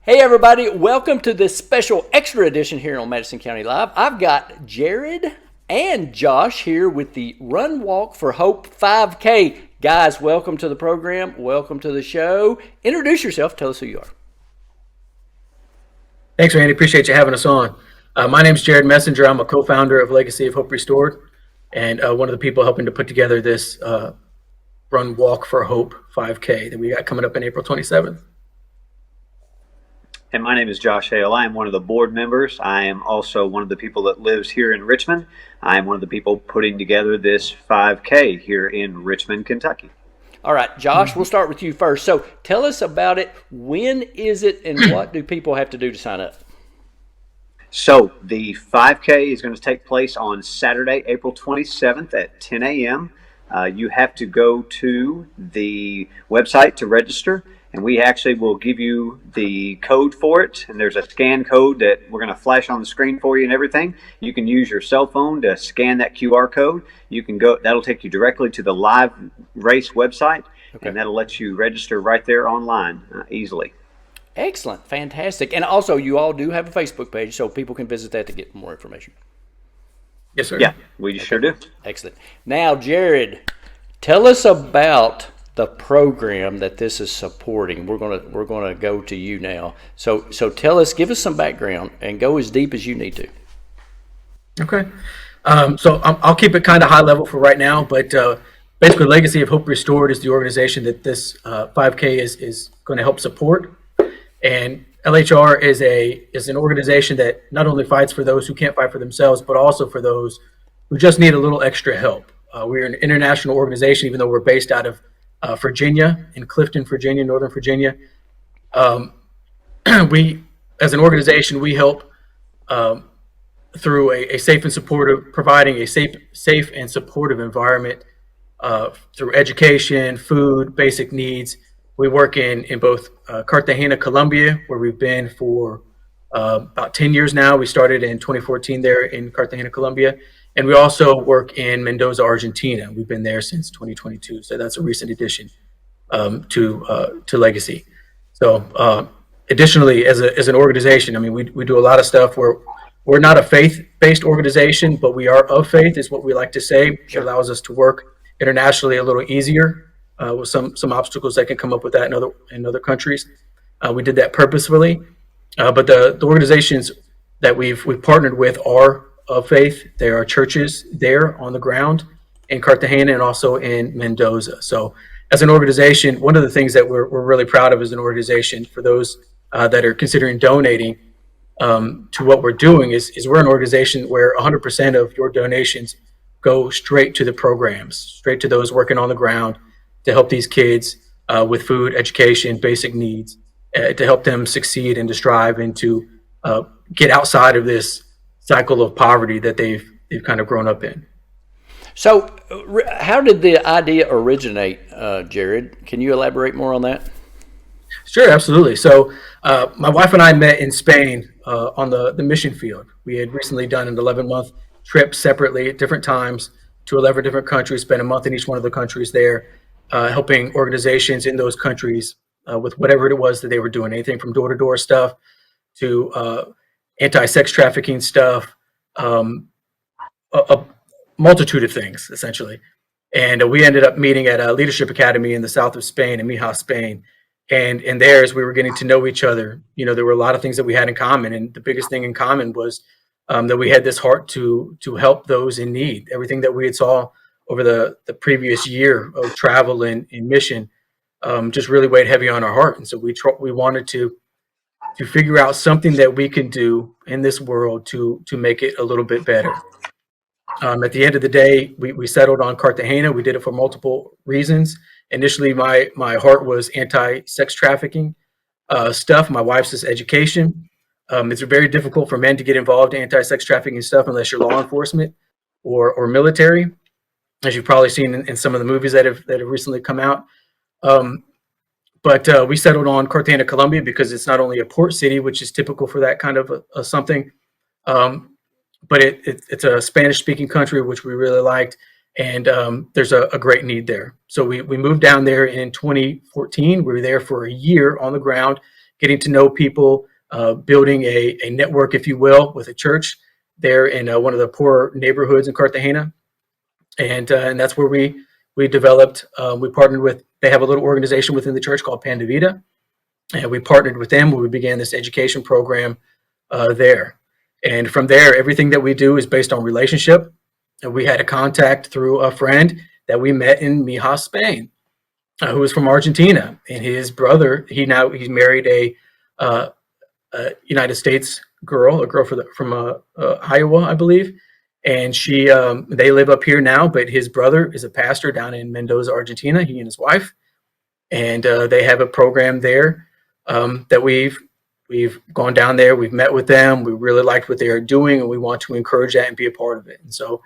Hey everybody, welcome to this special extra edition here on Madison County Live. I've got Jared and Josh here with the Run Walk for Hope 5K. Guys, welcome to the program. Welcome to the show. Introduce yourself. Tell us who you are. Thanks, Randy. Appreciate you having us on. My name is Jared Messenger. I'm a co-founder of Legacy of Hope Restored and one of the people helping to put together this Run Walk for Hope 5K that we got coming up on April 27th. And my name is Josh Hale. I am one of the board members. I am also one of the people that lives here in Richmond. I am one of the people putting together this 5K here in Richmond, Kentucky. All right, Josh, we'll start with you first. So tell us about it. When is it and what do people have to do to sign up? So the 5K is going to take place on Saturday, April 27th at 10 a.m. You have to go to the website to register. And we actually will give you the code for it. And there's a scan code that we're going to flash on the screen for you and everything. You can use your cell phone to scan that QR code. You can go, that'll take you directly to the live race website. Okay. And that'll let you register right there online easily. Excellent. Fantastic. And also, you all do have a Facebook page, so people can visit that to get more information. Yes, sir. Yeah, we sure do. Excellent. Now, Jared, tell us about the program that this is supporting. We're gonna go to you now. So tell us, give us some background, and go as deep as you need to. Okay. So I'll keep it kind of high level for right now, but basically, Legacy of Hope Restored is the organization that this 5K is going to help support. And LHR is an organization that not only fights for those who can't fight for themselves, but also for those who just need a little extra help. We're an international organization, even though we're based out of Virginia, in Clifton, Virginia, Northern Virginia. We, as an organization, we help through a safe and supportive, providing a safe and supportive environment through education, food, basic needs. We work in both Cartagena, Colombia, where we've been for about 10 years now. We started in 2014 there in Cartagena, Colombia. And we also work in Mendoza, Argentina. We've been there since 2022, so that's a recent addition to Legacy. So, additionally, as an organization, I mean, we do a lot of stuff. We're not a faith-based organization, but we are of faith, is what we like to say. It allows us to work internationally a little easier with some obstacles that can come up with that in other countries. We did that purposefully, but the organizations that we've partnered with are of faith. There are churches there on the ground in Cartagena and also in Mendoza. So as an organization, one of the things that we're really proud of as an organization, for those that are considering donating to what we're doing, is we're an organization where 100% of your donations go straight to the programs, straight to those working on the ground to help these kids with food, education, basic needs, to help them succeed and to strive and to get outside of this cycle of poverty that they've kind of grown up in. So how did the idea originate, Jared? Can you elaborate more on that? Sure, absolutely. So my wife and I met in Spain on the mission field. We had recently done an 11-month trip separately at different times to 11 different countries, spent a month in each one of the countries there, helping organizations in those countries with whatever it was that they were doing, anything from door-to-door stuff to anti-sex trafficking stuff, a multitude of things, essentially. And we ended up meeting at a leadership academy in the south of Spain, in Mijas, Spain. And there, as we were getting to know each other, there were a lot of things that we had in common. And the biggest thing in common was that we had this heart to help those in need. Everything that we had saw over the previous year of travel and mission just really weighed heavy on our heart. And so we wanted to figure out something that we can do in this world to make it a little bit better. At the end of the day, we settled on Cartagena. We did it for multiple reasons. Initially, my heart was anti-sex trafficking stuff. My wife's is education. It's very difficult for men to get involved in anti-sex trafficking stuff unless you're law enforcement or military, as you've probably seen in some of the movies that have recently come out. But we settled on Cartagena, Colombia, because it's not only a port city, which is typical for that kind of something, but it's a Spanish-speaking country, which we really liked, and there's a great need there. So we moved down there in 2014. We were there for a year on the ground, getting to know people, building a network, if you will, with a church there in one of the poorer neighborhoods in Cartagena. And that's where we developed, we partnered with, they have a little organization within the church called Pan de Vida. And we partnered with them when we began this education program there. And from there, everything that we do is based on relationship. And we had a contact through a friend that we met in Mijas, Spain, who was from Argentina. And his brother, he's married a United States girl, from Iowa, I believe. And they live up here now, but his brother is a pastor down in Mendoza, Argentina, he and his wife. And they have a program there that we've gone down there, we've met with them, we really liked what they are doing, and we want to encourage that and be a part of it. And so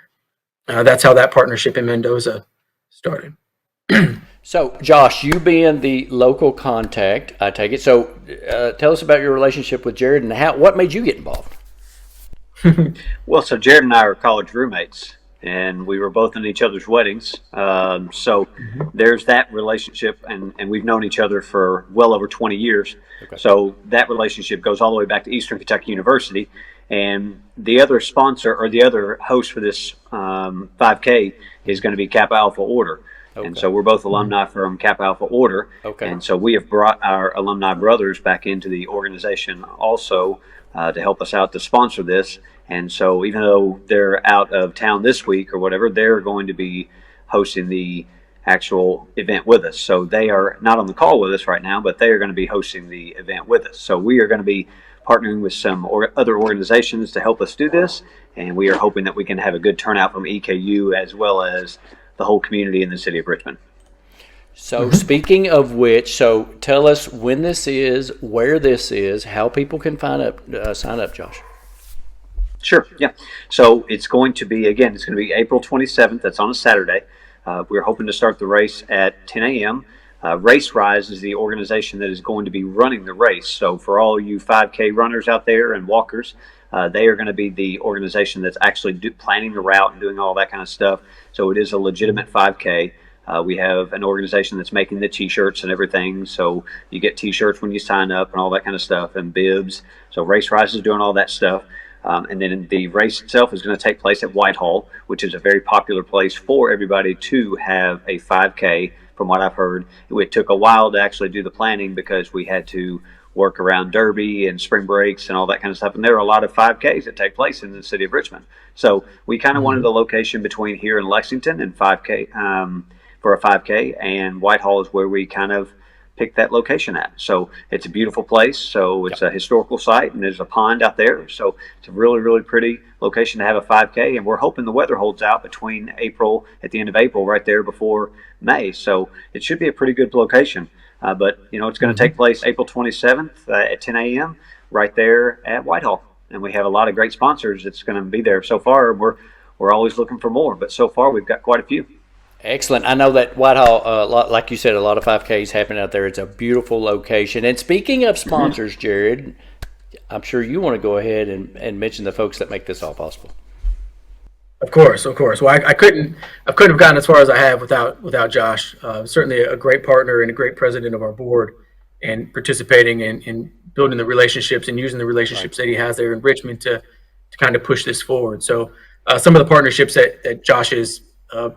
that's how that partnership in Mendoza started. So, Josh, you being the local contact, I take it. So, tell us about your relationship with Jared and what made you get involved? Well, so Jared and I are college roommates, and we were both in each other's weddings. So there's that relationship, and we've known each other for well over 20 years. Okay. So that relationship goes all the way back to Eastern Kentucky University. And the other sponsor, or the other host for this 5K, is going to be Kappa Alpha Order. Okay. And so we're both alumni from Kappa Alpha Order. Okay. And so we have brought our alumni brothers back into the organization also to help us out to sponsor this. And so even though they're out of town this week or whatever, they're going to be hosting the actual event with us. So they are not on the call with us right now, but they are going to be hosting the event with us. So we are going to be partnering with some other organizations to help us do this. And we are hoping that we can have a good turnout from EKU as well as the whole community in the city of Richmond. So speaking of which, so tell us when this is, where this is, how people can sign up, Josh. Sure, yeah. So it's going to be April 27th. That's on a Saturday. We're hoping to start the race at 10 a.m. Race Rise is the organization that is going to be running the race. So for all you 5K runners out there and walkers, they are going to be the organization that's actually planning the route and doing all that kind of stuff. So it is a legitimate 5K. We have an organization that's making the T-shirts and everything. So you get T-shirts when you sign up and all that kind of stuff, and bibs. So Race Rise is doing all that stuff. And then the race itself is going to take place at Whitehall, which is a very popular place for everybody to have a 5K, from what I've heard. It took a while to actually do the planning because we had to work around Derby and spring breaks and all that kind of stuff. And there are a lot of 5Ks that take place in the city of Richmond. So we kind of wanted a location between here and Lexington and 5K for a 5K, and Whitehall is where we kind of picked that location at. So it's a beautiful place. So it's a historical site, and there's a pond out there. So it's a really, really pretty location to have a 5K. And we're hoping the weather holds out at the end of April, right there before May. So it should be a pretty good location. But it's going to take place April 27th at 10 a.m. right there at Whitehall. And we have a lot of great sponsors that's going to be there. So far, we're always looking for more, but so far we've got quite a few. Excellent. I know that Whitehall, like you said, a lot of 5Ks happen out there. It's a beautiful location. And speaking of sponsors, Jared, I'm sure you want to go ahead and mention the folks that make this all possible. Of course. Well, I couldn't have gotten as far as I have without Josh. Certainly a great partner and a great president of our board, and participating in building the relationships and using the relationships that he has there in Richmond to kind of push this forward. So some of the partnerships that Josh has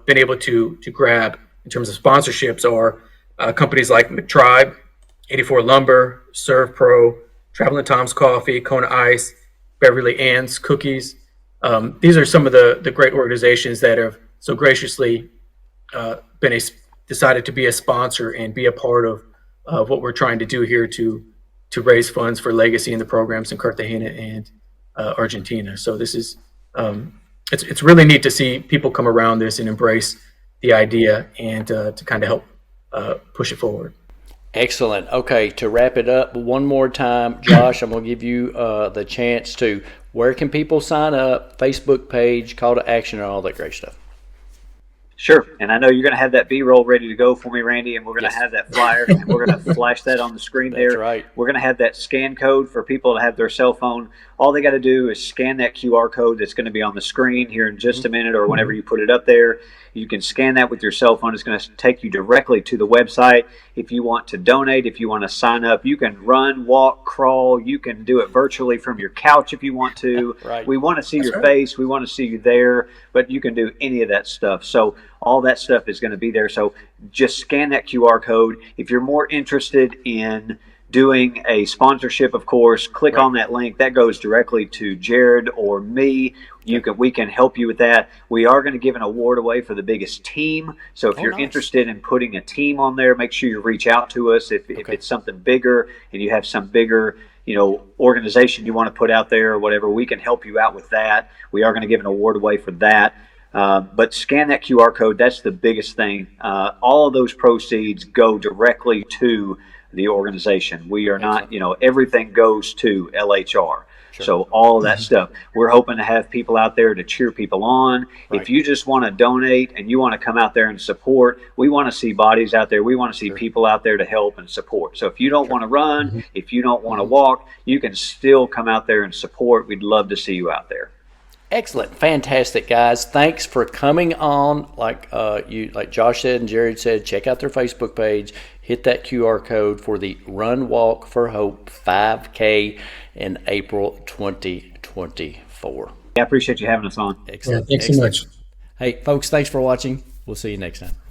been able to grab in terms of sponsorships are companies like McTribe, 84 Lumber, Serve Pro, Traveling Tom's Coffee, Kona Ice, Beverly Ann's Cookies. These are some of the great organizations that have so graciously decided to be a sponsor and be a part of what we're trying to do here to raise funds for legacy in the programs in Cartagena and Argentina. So this is it's really neat to see people come around this and embrace the idea and to kind of help push it forward. Excellent. Okay, to wrap it up one more time, Josh, I'm going to give you the chance to, where can people sign up, Facebook page, call to action, and all that great stuff. Sure. And I know you're going to have that B-roll ready to go for me, Randy, and we're going to have that flyer, and we're going to flash that on the screen there. That's right. We're going to have that scan code for people to have their cell phone. All they got to do is scan that QR code that's going to be on the screen here in just a minute or whenever you put it up there. You can scan that with your cell phone. It's going to take you directly to the website. If you want to donate, if you want to sign up, you can run, walk, crawl. You can do it virtually from your couch if you want to. Right. We want to see your face. We want to see you there, but you can do any of that stuff. So all that stuff is going to be there. So just scan that QR code. If you're more interested in doing a sponsorship, of course, click on that link. That goes directly to Jared or me. We can help you with that. We are going to give an award away for the biggest team. So if you're interested in putting a team on there, make sure you reach out to us. If it's something bigger and you have some bigger, organization you want to put out there or whatever, we can help you out with that. We are going to give an award away for that. But scan that QR code. That's the biggest thing. All of those proceeds go directly to the organization. We are not, everything goes to LHR. Sure. So all of that stuff, we're hoping to have people out there to cheer people on. Right. If you just want to donate and you want to come out there and support, we want to see bodies out there. We want to see people out there to help and support. So if you don't want to run, if you don't want to walk, you can still come out there and support. We'd love to see you out there. Excellent. Fantastic, guys. Thanks for coming on. Like Josh said and Jared said, check out their Facebook page. Hit that QR code for the Run Walk for Hope 5K in April 2024. I appreciate you having us on. Excellent. Yeah, thanks so much. Hey, folks, thanks for watching. We'll see you next time.